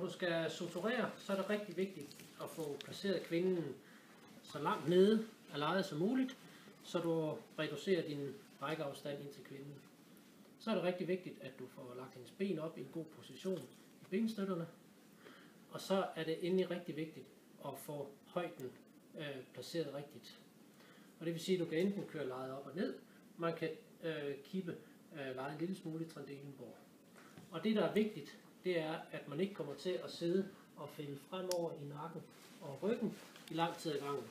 du skal suturere, så er det rigtig vigtigt at få placeret kvinden så langt nede af lejet som muligt, så du reducerer din rækkeafstand ind til kvinden. Så er det rigtig vigtigt, at du får lagt hendes ben op i en god position i benstøtterne. Og så er det endelig rigtig vigtigt at få højden placeret rigtigt. Og det vil sige, at du kan enten køre lejet op og ned, man kan kippe lejet en lille smule i Trendelenborg. Og det, der er vigtigt, det er, at man ikke kommer til at sidde og fælde fremover i nakken og ryggen i lang tid ad gangen.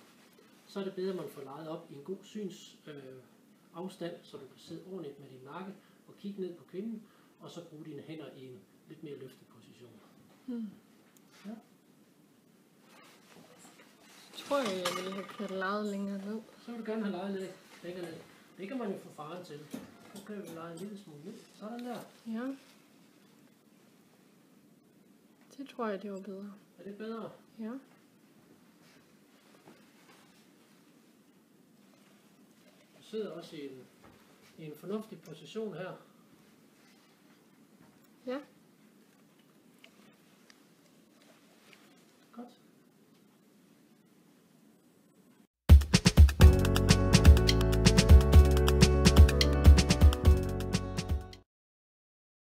Så er det bedre, at man får lejet op i en god synsafstand, så du kan sidde ordentligt med din nakke og kigge ned på kvinden, og så bruge dine hænder i en lidt mere løftet position. Ja. Jeg tror, jeg ville have kørt lejet længere ned. Så vil du gerne have lejet lidt længere ned. Det kan man jo få faren til. Så kan vi lege en lille smule ned. Sådan der. Ja. Det tror jeg, det var bedre. Er det bedre? Ja. Du sidder også i en fornuftig position her. Ja.